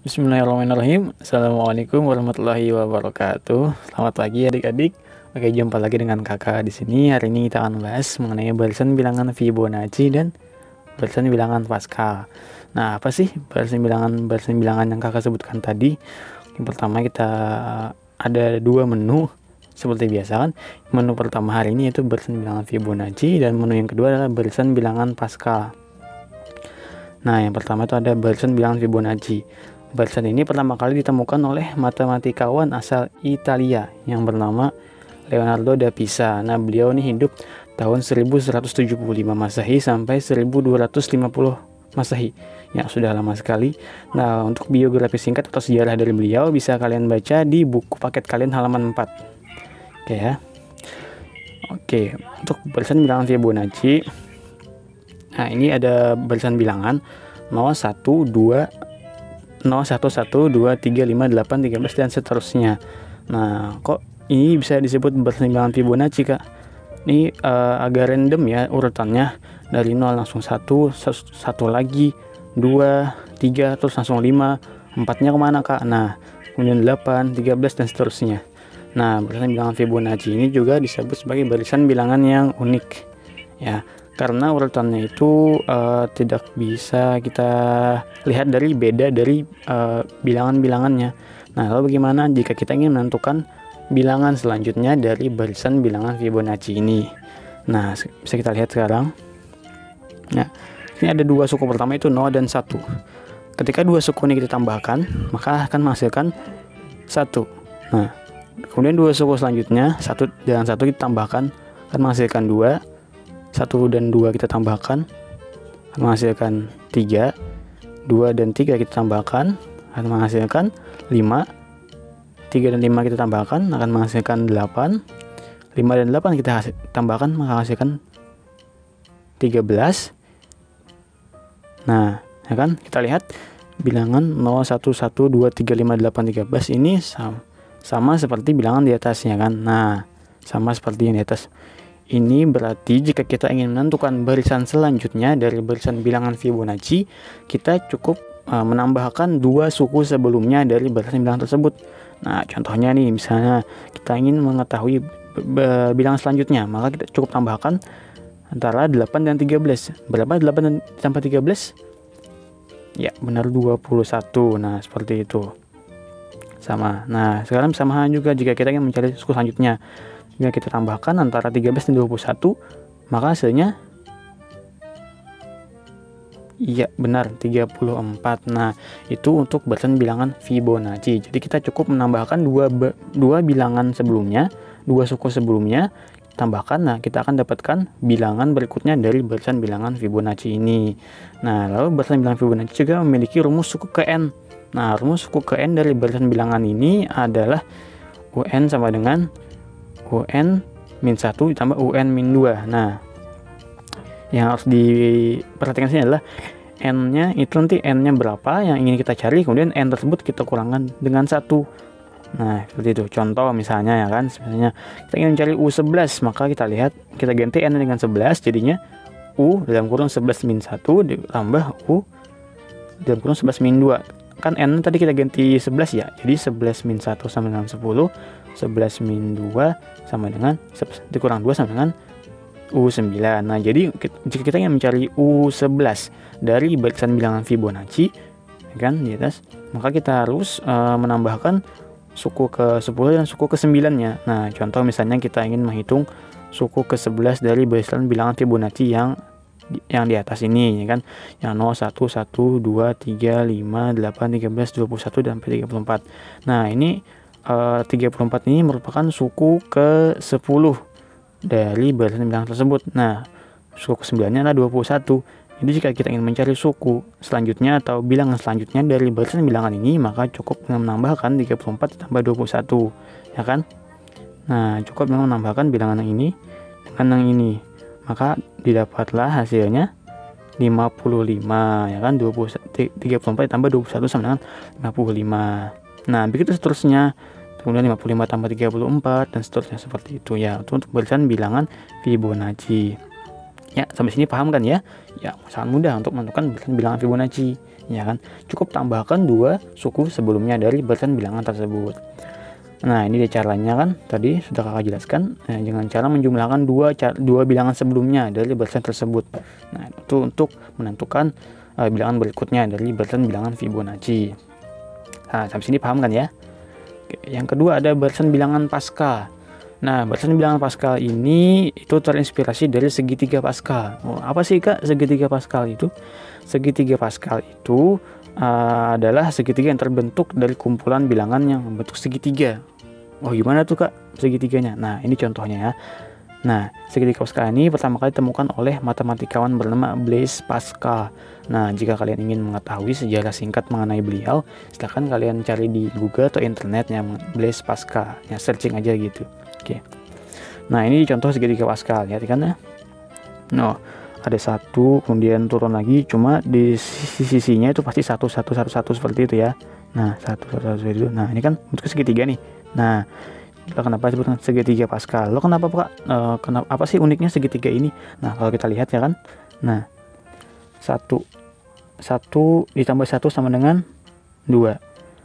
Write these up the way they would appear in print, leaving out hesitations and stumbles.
Bismillahirrahmanirrahim. Assalamualaikum warahmatullahi wabarakatuh. Selamat pagi adik-adik. Oke, jumpa lagi dengan kakak di sini. Hari ini kita akan bahas mengenai barisan bilangan Fibonacci dan barisan bilangan Pascal. Nah, apa sih barisan bilangan yang kakak sebutkan tadi? Yang pertama kita ada dua menu seperti biasa kan. Menu pertama hari ini yaitu barisan bilangan Fibonacci dan menu yang kedua adalah barisan bilangan Pascal. Nah, yang pertama itu ada barisan bilangan Fibonacci. Barisan ini pertama kali ditemukan oleh matematikawan asal Italia yang bernama Leonardo da Pisa. Nah, beliau ini hidup tahun 1175 Masehi sampai 1250 Masehi. Ya, sudah lama sekali. Nah, untuk biografi singkat atau sejarah dari beliau bisa kalian baca di buku paket kalian halaman 4. Oke ya. Oke, untuk barisan bilangan Fibonacci. Nah, ini ada barisan bilangan 01, 2, 0, 1, 1, 2, 3, 5, 8, 13 dan seterusnya. Nah, kok ini bisa disebut barisan bilangan Fibonacci, Kak? Ini agak random ya urutannya, dari 0 langsung 1 lagi, 2, 3, terus langsung 5, 4-nya kemana, Kak? Nah, kemudian 8, 13 dan seterusnya. Nah, barisan bilangan Fibonacci ini juga disebut sebagai barisan bilangan yang unik ya, karena urutannya itu tidak bisa kita lihat beda dari bilangan-bilangannya. Nah, lalu bagaimana jika kita ingin menentukan bilangan selanjutnya dari barisan bilangan Fibonacci ini? Nah, bisa kita lihat sekarang. Nah, ini ada dua suku, pertama itu 0 dan 1. Ketika dua suku ini kita tambahkan, maka akan menghasilkan 1. Nah, kemudian dua suku selanjutnya 1 dan 1 kita tambahkan akan menghasilkan 2. 1 dan 2 kita tambahkan akan menghasilkan 3. 2 dan 3 kita tambahkan akan menghasilkan 5. 3 dan 5 kita tambahkan akan menghasilkan 8. 5 dan 8 kita tambahkan maka menghasilkan 13. Nah, ya kan? Kita lihat bilangan 0, 1, 1, 2, 3, 5, 8, 13 ini sama seperti bilangan di atasnya kan. Nah, sama seperti yang di atas. Ini berarti jika kita ingin menentukan barisan selanjutnya dari barisan bilangan Fibonacci, kita cukup menambahkan dua suku sebelumnya dari barisan bilangan tersebut. Nah, contohnya nih, misalnya kita ingin mengetahui bilangan selanjutnya, maka kita cukup tambahkan antara 8 dan 13. Berapa 8 tambah 13? Ya, benar 21. Nah, seperti itu. Sama. Nah, sekarang sama juga jika kita ingin mencari suku selanjutnya. Jika kita tambahkan antara 13 dan 21, maka hasilnya iya benar 34. Nah, itu untuk barisan bilangan Fibonacci. Jadi kita cukup menambahkan dua bilangan sebelumnya, dua suku sebelumnya, tambahkan. Nah, kita akan dapatkan bilangan berikutnya dari barisan bilangan Fibonacci ini. Nah, lalu barisan bilangan Fibonacci juga memiliki rumus suku ke n. Nah, rumus suku ke n dari barisan bilangan ini adalah UN sama dengan UN min 1 ditambah UN min 2. Nah, yang harus diperhatikan sini adalah N-nya itu nanti N-nya berapa yang ingin kita cari, kemudian N tersebut kita kurangkan dengan 1. Nah, seperti itu. Contoh misalnya ya kan, sebenarnya kita ingin mencari U11, maka kita lihat, kita ganti N dengan 11, jadinya U dalam kurung 11 min 1 ditambah U dalam kurung 11 min 2. Kan N tadi kita ganti 11 ya, jadi 11 min 1 sama dengan 10, 11 min 2 sama dengan dikurang 2 sama dengan U9. Nah, jadi jika kita ingin mencari U11 dari barisan bilangan Fibonacci kan di atas, maka kita harus menambahkan suku ke-10 dan suku ke-9-nya. Nah, contoh misalnya kita ingin menghitung suku ke-11 dari barisan bilangan Fibonacci yang di atas ini ya kan, yang 0, 1, 1, 2, 3, 5, 8, 13, 21 dan sampai 34. Nah, ini 34 ini merupakan suku ke-10 dari barisan bilangan tersebut. Nah, suku ke-9-nya adalah 21. Jadi jika kita ingin mencari suku selanjutnya atau bilangan selanjutnya dari barisan bilangan ini, maka cukup dengan menambahkan 34 ditambah 21 ya kan. Nah, cukup dengan menambahkan bilangan yang ini dengan yang ini, maka didapatlah hasilnya 55 ya kan. 34 ditambah 21 sama dengan 55. Nah, begitu seterusnya, kemudian 55 tambah 34 dan seterusnya seperti itu ya, untuk barisan bilangan Fibonacci. Ya, sampai sini paham kan ya? Ya, sangat mudah untuk menentukan barisan bilangan Fibonacci. ya kan? Cukup tambahkan 2 suku sebelumnya dari barisan bilangan tersebut. Nah, ini dia caranya kan, tadi sudah kakak jelaskan, dengan cara menjumlahkan dua bilangan sebelumnya dari barisan tersebut. Nah, itu untuk menentukan bilangan berikutnya dari barisan bilangan Fibonacci. Nah, sampai sini paham kan ya? Oke, yang kedua ada barisan bilangan Pascal. Nah, barisan bilangan Pascal ini itu terinspirasi dari segitiga Pascal. Oh, apa sih kak segitiga Pascal itu? Segitiga Pascal itu adalah segitiga yang terbentuk dari kumpulan bilangan yang membentuk segitiga. Oh, gimana tuh kak segitiganya? Nah, ini contohnya ya. Nah, segitiga Pascal ini pertama kali ditemukan oleh matematikawan bernama Blaise Pascal. Nah, jika kalian ingin mengetahui sejarah singkat mengenai beliau, silahkan kalian cari di Google atau internet yang Blaise Pascal, ya searching aja gitu. Oke. Nah, ini contoh segitiga Pascal ya kan ya. Nah, ada satu kemudian turun lagi, cuma di sisinya itu pasti satu seperti itu ya. Nah, satu seperti itu. Nah, ini kan bentuk segitiga nih. Nah, kenapa disebut segitiga Pascal? Lo kenapa kak? Kenapa apa sih uniknya segitiga ini? Nah, kalau kita lihat ya kan. Nah, 1 ditambah 1 sama dengan 2.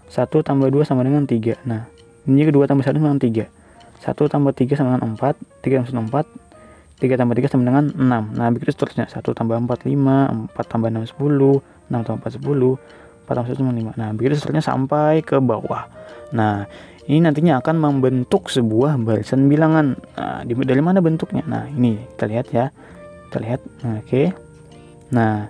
1 tambah 2 sama dengan 3. Nah, ini 2 tambah 1 sama dengan 3. 1 tambah 3 sama dengan 4. 3 tambah 4. 3 tambah 3 sama dengan 6. Nah, begitu seterusnya. 1 tambah 4, 5. 4 tambah 6, 10. 6 tambah 4, 10. 4 tambah 1 sama 5. Nah, begitu seterusnya sampai ke bawah. Nah, ini nantinya akan membentuk sebuah barisan bilangan. Nah, dari mana bentuknya? Nah, ini kita lihat ya. Kita lihat. Nah, oke. Nah,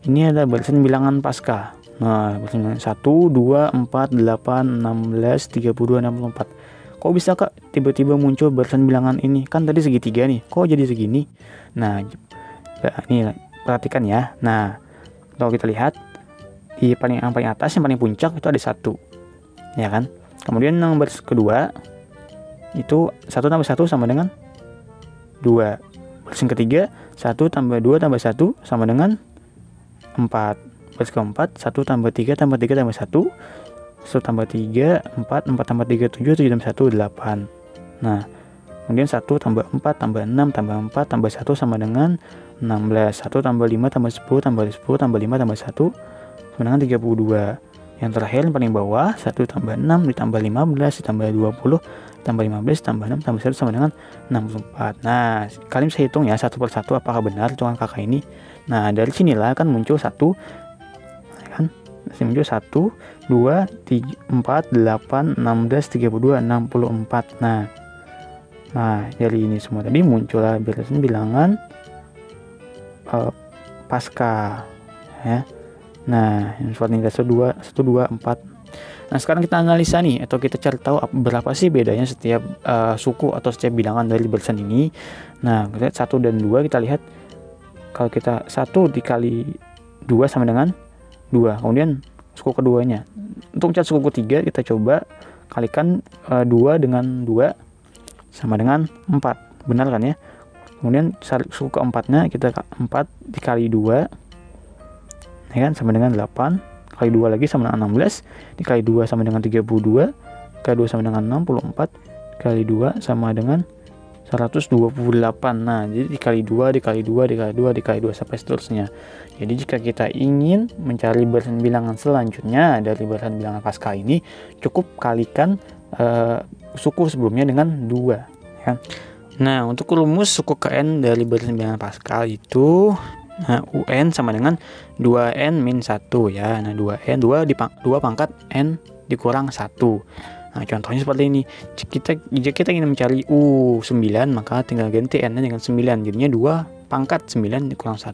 ini ada barisan bilangan Pascal. Nah, barisan bilangan 1, 2, 4, 8, 16, 32, 64. Kok bisa kak tiba-tiba muncul barisan bilangan ini? Kan tadi segitiga nih, kok jadi segini? Nah, ini perhatikan ya. Nah, kalau kita lihat di paling atas, yang paling puncak itu ada 1, ya kan? Kemudian yang baris kedua itu 1 tambah 1 sama dengan 2. Baris yang ketiga 1 tambah 2 tambah 1 sama dengan 4. Baris keempat 1 tambah 3 tambah 3 tambah 1. 1 tambah 3, 4, 4 tambah 3, 7, 7 tambah 1, 8. Nah, kemudian 1 tambah 4, tambah 6, tambah 4, tambah 1 sama dengan 16. 1 tambah 5, tambah 10, tambah 10, tambah 5, tambah 1, sama dengan 32. Yang terakhir yang paling bawah, 1 tambah 6, ditambah 15, ditambah 20, ditambah 15, tambah 6, tambah 1 sama dengan 64. Nah, kalian bisa hitung ya satu persatu apakah benar hitungan kakak ini. Nah, dari sinilah kan muncul 1, kan? Muncul 1, 2, 3, 4, 8, 16, 32, 64. Nah, dari ini semua tadi muncullah barisan bilangan Pascal ya. Nah, yang seperti ini 1, 2, 4. Nah, sekarang kita analisa nih, atau kita cari tahu berapa sih bedanya setiap suku atau setiap bilangan dari barisan ini. Nah, kita lihat 1 dan 2, kita lihat kalau kita 1 dikali 2 sama dengan 2. Kemudian suku keduanya. Untuk mencari suku ketiga, kita coba kalikan 2 dengan 2 sama dengan 4. Benar kan ya? Kemudian suku keempatnya kita 4 dikali 2, ya kan, sama dengan 8. Kali 2 lagi sama dengan 16. Dikali 2 sama dengan 32. Kali 2 sama dengan 64. Kali 2 sama dengan 128. Nah, jadi dikali 2, dikali 2, dikali 2, dikali 2 sampai seterusnya. Jadi jika kita ingin mencari barisan bilangan selanjutnya dari barisan bilangan Pascal ini, cukup kalikan suku sebelumnya dengan 2, ya. Nah, untuk rumus suku ke n dari barisan bilangan Pascal itu UN sama dengan 2n min 1 ya. Nah, 2n 2 pangkat n dikurang 1. Nah, contohnya seperti ini. Jika kita ingin mencari U9, maka tinggal ganti n-nya dengan 9. Jadinya 2 pangkat 9 dikurang 1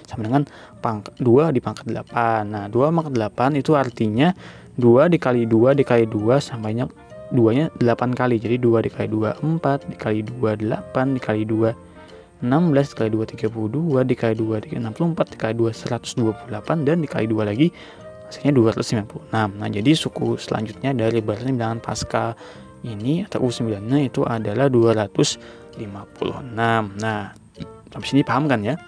sama dengan 2 di pangkat 8. Nah, 2 pangkat 8 itu artinya 2 dikali 2 dikali 2 sampainya 2-nya 8 kali. Jadi 2 dikali 2 4, dikali 2 8, dikali 2 16, dikali 2 32, dikali 2 64, dikali 2 128, dan dikali 2 lagi hasilnya 256. Nah, jadi suku selanjutnya dari barisan bilangan Pascal ini atau U9-nya itu adalah 256. Nah, sampai sini paham kan ya?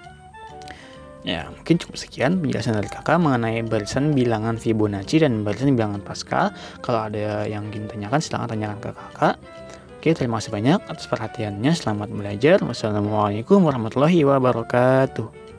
Ya, mungkin cukup sekian penjelasan dari kakak mengenai barisan bilangan Fibonacci dan barisan bilangan Pascal. Kalau ada yang ingin tanyakan, silahkan tanyakan ke kakak. Oke, terima kasih banyak atas perhatiannya. Selamat belajar. Wassalamualaikum warahmatullahi wabarakatuh.